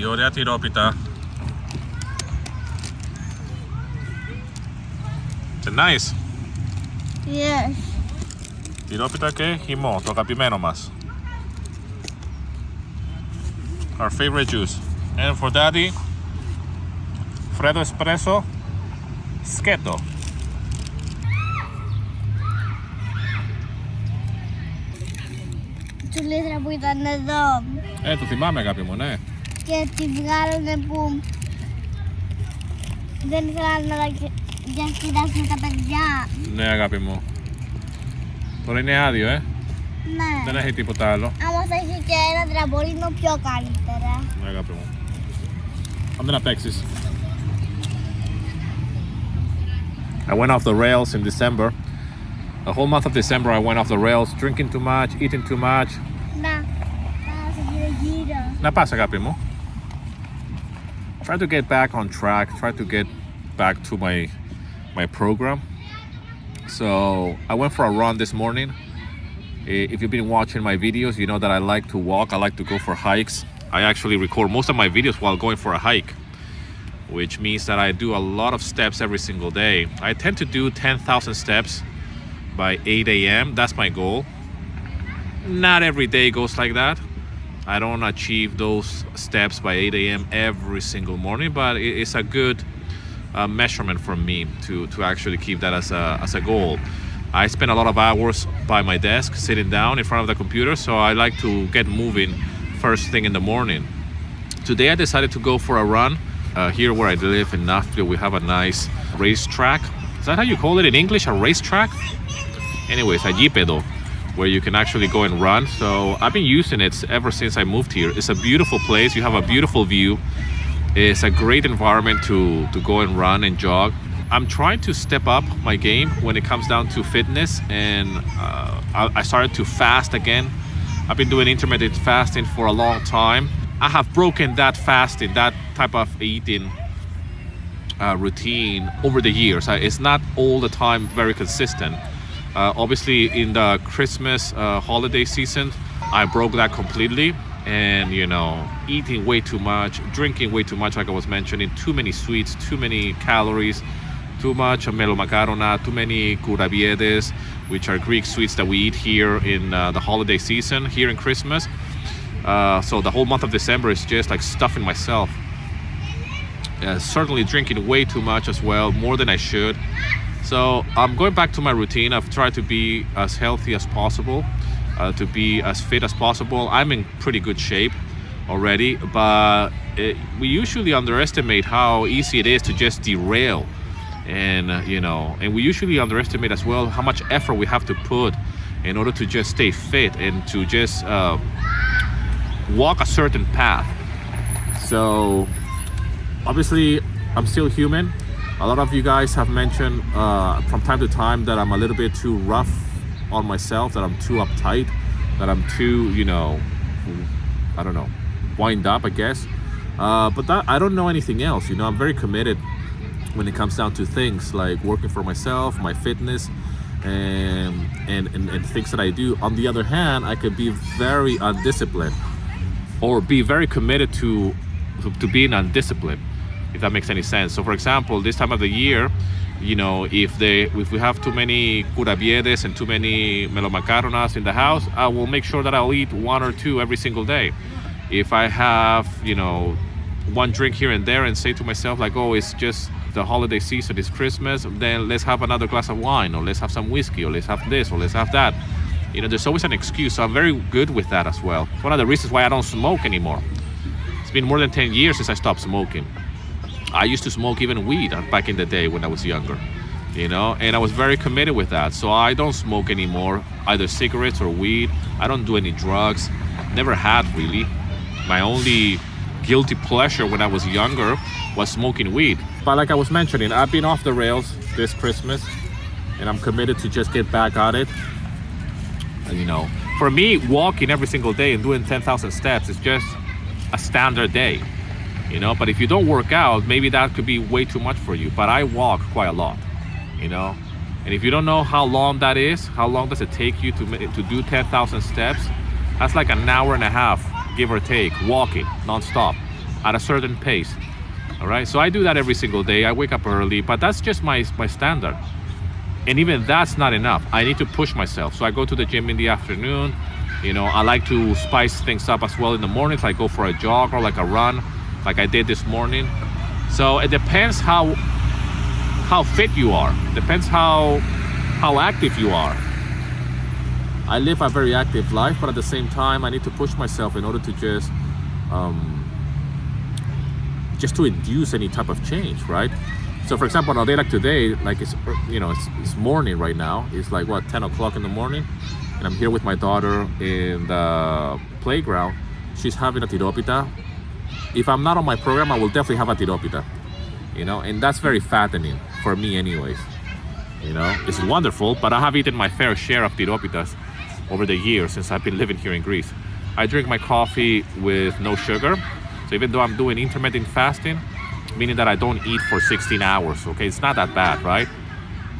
η ωραία τυρόπιτα. It's nice. Yes. Τυρόπιτα και χυμό, το αγαπημένο μας. Our favorite juice. And for daddy, Freddo espresso, σκέτο. Η τσουλήθρα που ήταν εδώ. Το θυμάμαι αγάπη μου, ναι. Και τη βγάλανε που δεν ήθελαν να διασκεδάσουν τα παιδιά. Ναι αγάπη μου. Τώρα είναι άδειο, Ναι. Δεν έχει τίποτα άλλο. Άμα θα έχει και ένα τραμπολίνο πιο καλύτερα. Ναι αγάπη μου. Πάμε να παίξεις. I went off the rails in December. The whole month of December I went off the rails, drinking too much, eating too much. Να πάω σε γύρω-γύρω. Να πας αγάπη μου. Try to get back on track, try to get back to my program. So I went for a run this morning. If you've been watching my videos, you know that I like to walk, I like to go for hikes. I actually record most of my videos while going for a hike, which means that I do a lot of steps every single day. I tend to do 10,000 steps by 8 a.m. That's my goal. Not every day goes like that. I don't achieve those steps by 8 a.m. every single morning, but it's a good measurement for me to actually keep that as a goal. I spend a lot of hours by my desk, sitting down in front of the computer, so I like to get moving first thing in the morning. Today I decided to go for a run. Here where I live in Nashville, we have a nice racetrack. Is that how you call it in English, a racetrack? Anyways, a γήπεδο, where you can actually go and run. So I've been using it ever since I moved here. It's a beautiful place. You have a beautiful view. It's a great environment to go and run and jog. I'm trying to step up my game when it comes down to fitness, and I started to fast again. I've been doing intermittent fasting for a long time. I have broken that fasting, that type of eating routine over the years. It's not all the time very consistent. Obviously in the Christmas holiday season, I broke that completely, and eating way too much, drinking way too much, like I was mentioning, too many sweets, too many calories, too much melomakarona, too many kourabiedes, which are Greek sweets that we eat here in the holiday season, here in Christmas. So the whole month of December is just like stuffing myself. Certainly drinking way too much as well, more than I should. So I'm going back to my routine. I've tried to be as healthy as possible, to be as fit as possible. I'm in pretty good shape already, but we usually underestimate how easy it is to just derail. And and we usually underestimate as well how much effort we have to put in order to just stay fit and to just walk a certain path. So obviously I'm still human. A lot of you guys have mentioned from time to time that I'm a little bit too rough on myself, that I'm too uptight, that I'm too I don't know, wind up, I guess. But that, I don't know anything else. I'm very committed when it comes down to things like working for myself, my fitness, and things that I do. On the other hand, I could be very undisciplined, or be very committed to being undisciplined, if that makes any sense. So for example, this time of the year, if we have too many kourabiedes and too many melomacaronas in the house, I will make sure that I'll eat one or two every single day. If I have one drink here and there and say to myself like, oh, it's just the holiday season, it's Christmas, then let's have another glass of wine, or let's have some whiskey, or let's have this, or let's have that. There's always an excuse. So I'm very good with that as well. It's one of the reasons why I don't smoke anymore. It's been more than 10 years since I stopped smoking. I used to smoke even weed back in the day when I was younger, and I was very committed with that. So I don't smoke anymore, either cigarettes or weed. I don't do any drugs. Never had, really. My only guilty pleasure when I was younger was smoking weed. But like I was mentioning, I've been off the rails this Christmas, and I'm committed to just get back at it. For me, walking every single day and doing 10,000 steps is just a standard day. But if you don't work out, maybe that could be way too much for you. But I walk quite a lot, And if you don't know how long that is, how long does it take you to do 10,000 steps? That's like an hour and a half, give or take, walking nonstop. at a certain pace. All right, so I do that every single day. I wake up early, but that's just my standard. And even that's not enough. I need to push myself. So I go to the gym in the afternoon. I like to spice things up as well in the mornings. I go for a jog or like a run, like I did this morning. So it depends how fit you are. Depends how active you are. I live a very active life, but at the same time, I need to push myself in order to just to induce any type of change, right? So for example, on a day like today, like it's morning right now. It's like 10 o'clock in the morning, and I'm here with my daughter in the playground. She's having a tiropita. If I'm not on my program, I will definitely have a tiropita, and that's very fattening for me anyways. It's wonderful, but I have eaten my fair share of tiropitas over the years since I've been living here in Greece. I drink my coffee with no sugar. So even though I'm doing intermittent fasting, meaning that I don't eat for 16 hours, okay, it's not that bad, right?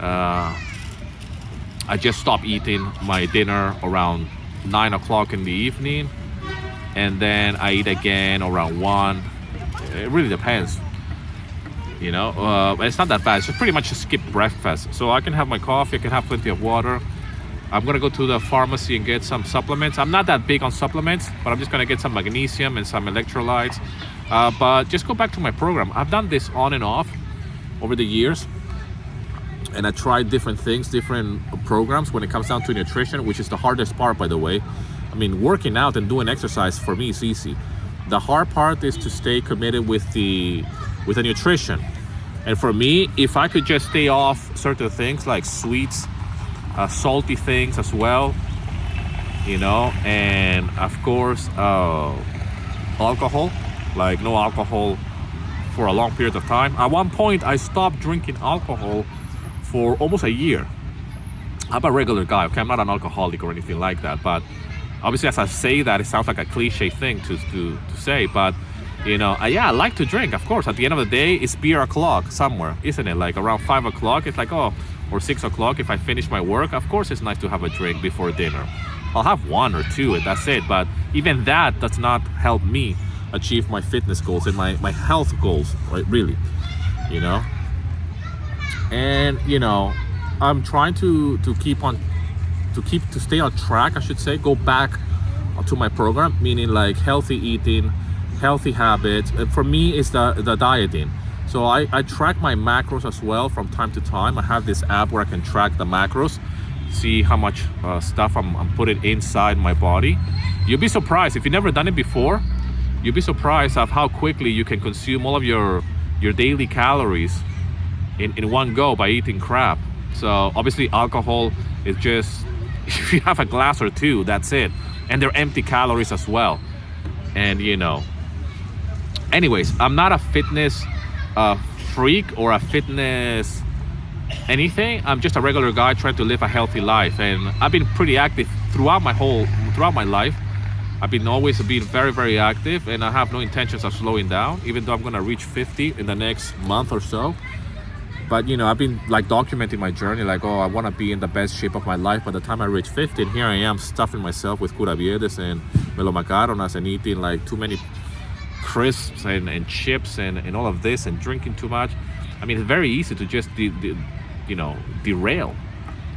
I just stop eating my dinner around 9 o'clock in the evening, and then I eat again around 1. It really depends, but it's not that bad. It's just pretty much skip breakfast. So I can have my coffee, I can have plenty of water. I'm gonna go to the pharmacy and get some supplements. I'm not that big on supplements, but I'm just gonna get some magnesium and some electrolytes. But just go back to my program. I've done this on and off over the years, and I tried different things, different programs when it comes down to nutrition, which is the hardest part, by the way. I mean, working out and doing exercise for me is easy. The hard part is to stay committed with the nutrition. And for me, if I could just stay off certain things like sweets, salty things as well, and of course alcohol, like no alcohol for a long period of time. At one point I stopped drinking alcohol for almost a year. I'm a regular guy, okay? I'm not an alcoholic or anything like that, but obviously as I say that, it sounds like a cliche thing to say, but I like to drink, of course. At the end of the day, it's beer o'clock somewhere, isn't it? Like around 5 o'clock, it's like, or 6 o'clock, if I finish my work, of course it's nice to have a drink before dinner. I'll have 1 or 2 and that's it. But even that does not help me achieve my fitness goals and my health goals, right? Really, and I'm trying to stay on track, I should say, go back to my program, meaning like healthy eating, healthy habits. And for me, it's the dieting. So I track my macros as well from time to time. I have this app where I can track the macros, see how much stuff I'm putting inside my body. You'll be surprised, if you've never done it before, you'll be surprised of how quickly you can consume all of your daily calories in one go by eating crap. So obviously alcohol is just, if you have a glass or 2, that's it. And they're empty calories as well. And anyways, I'm not a fitness freak or a fitness anything. I'm just a regular guy trying to live a healthy life, and I've been pretty active throughout my life. I've been always been very, very active, and I have no intentions of slowing down, even though I'm gonna reach 50 in the next month or so. But I've been like documenting my journey, like, I want to be in the best shape of my life by the time I reach 50, and here I am stuffing myself with curabiedes and melomacaronas and eating like too many crisps and chips and all of this and drinking too much. I mean, it's very easy to just derail.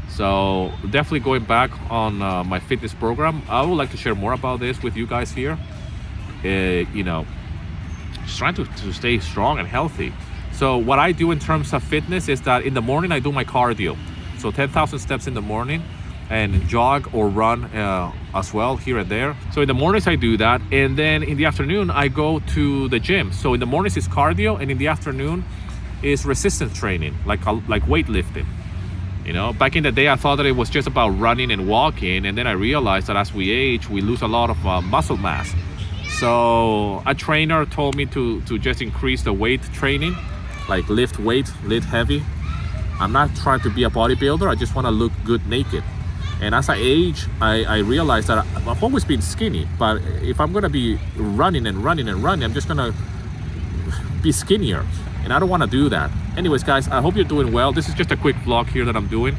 So definitely going back on my fitness program. I would like to share more about this with you guys here. Just trying to stay strong and healthy. So what I do in terms of fitness is that in the morning I do my cardio. So 10,000 steps in the morning, and jog or run as well here and there. So in the mornings I do that, and then in the afternoon I go to the gym. So in the mornings it's cardio, and in the afternoon is resistance training, like weightlifting. Back in the day I thought that it was just about running and walking, and then I realized that as we age we lose a lot of muscle mass. So a trainer told me to just increase the weight training, like lift weight, lift heavy. I'm not trying to be a bodybuilder, I just want to look good naked. And as I age, I realized that I've always been skinny, but if I'm gonna be running, I'm just gonna be skinnier, and I don't want to do that. Anyways, guys, I hope you're doing well. This is just a quick vlog here that I'm doing.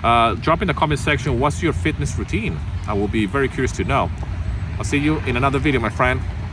Drop in the comment section, what's your fitness routine? I will be very curious to know. I'll see you in another video, my friend.